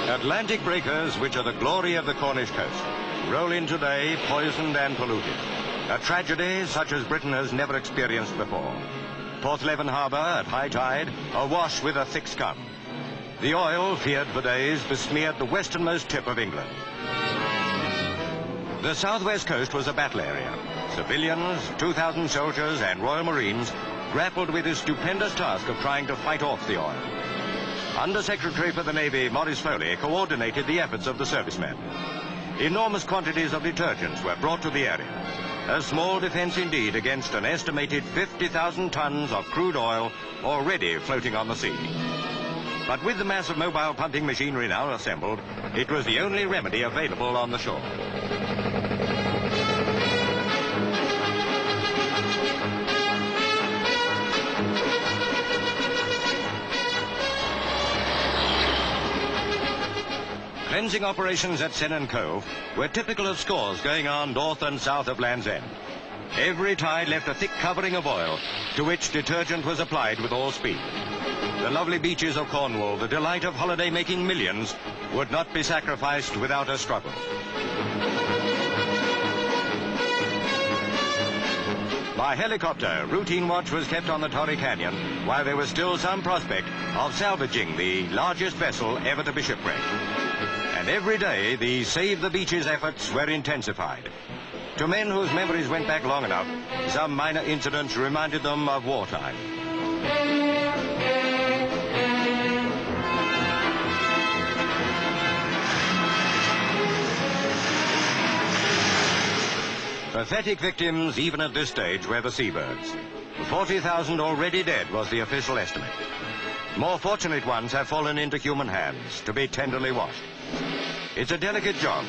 Atlantic breakers, which are the glory of the Cornish coast, roll in today poisoned and polluted. A tragedy such as Britain has never experienced before. Porthleven Harbour, at high tide, awash with a thick scum. The oil, feared for days, besmeared the westernmost tip of England. The southwest coast was a battle area. Civilians, 2,000 soldiers and Royal Marines grappled with the stupendous task of trying to fight off the oil. Under-Secretary for the Navy, Maurice Foley, coordinated the efforts of the servicemen. Enormous quantities of detergents were brought to the area. A small defense indeed against an estimated 50,000 tons of crude oil already floating on the sea. But with the mass of mobile pumping machinery now assembled, it was the only remedy available on the shore. Cleansing operations at Sennen Cove were typical of scores going on north and south of Land's End. Every tide left a thick covering of oil, to which detergent was applied with all speed. The lovely beaches of Cornwall, the delight of holiday-making millions, would not be sacrificed without a struggle. By helicopter, routine watch was kept on the Torrey Canyon while there was still some prospect of salvaging the largest vessel ever to be shipwrecked. And every day, the Save the Beaches efforts were intensified. To men whose memories went back long enough, some minor incidents reminded them of wartime. Pathetic victims, even at this stage, were the seabirds. 40,000 already dead was the official estimate. More fortunate ones have fallen into human hands to be tenderly washed. It's a delicate job,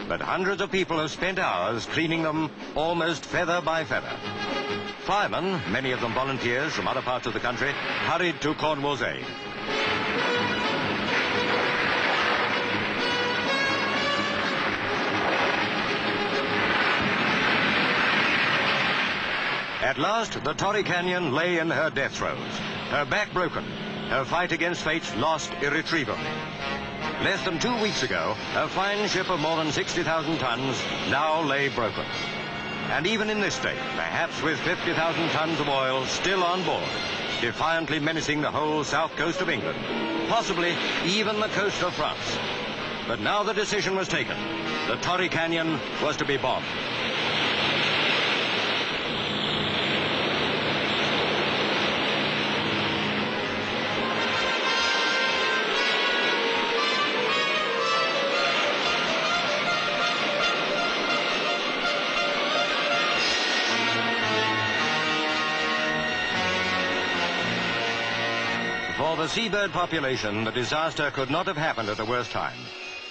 but hundreds of people have spent hours cleaning them almost feather by feather. Firemen, many of them volunteers from other parts of the country, hurried to Cornwall's aid. At last, the Torrey Canyon lay in her death throes, her back broken, her fight against fate lost irretrievably. Less than 2 weeks ago, a fine ship of more than 60,000 tons now lay broken. And even in this state, perhaps with 50,000 tons of oil still on board, defiantly menacing the whole south coast of England, possibly even the coast of France. But now the decision was taken. The Torrey Canyon was to be bombed. For the seabird population, the disaster could not have happened at a worse time.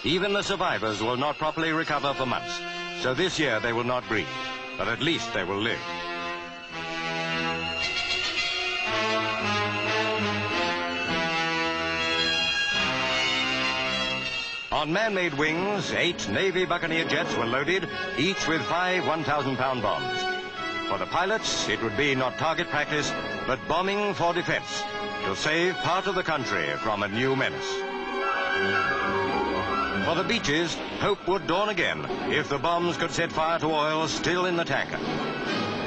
Even the survivors will not properly recover for months, so this year they will not breed, but at least they will live. On man-made wings, 8 Navy Buccaneer jets were loaded, each with 5 1,000-pound bombs. For the pilots, it would be not target practice, but bombing for defense, to save part of the country from a new menace. For the beaches, hope would dawn again if the bombs could set fire to oil still in the tanker.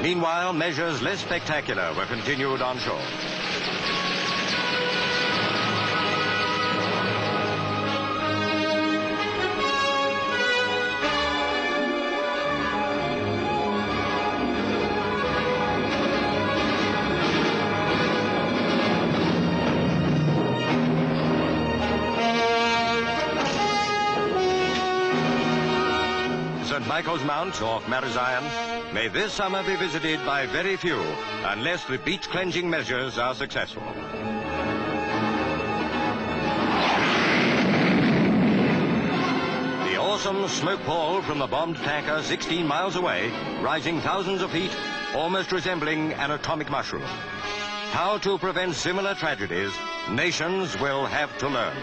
Meanwhile, measures less spectacular were continued on shore. St. Michael's Mount, off Marazion, may this summer be visited by very few unless the beach cleansing measures are successful. The awesome smoke pall from the bombed tanker 16 miles away, rising thousands of feet, almost resembling an atomic mushroom. How to prevent similar tragedies, nations will have to learn.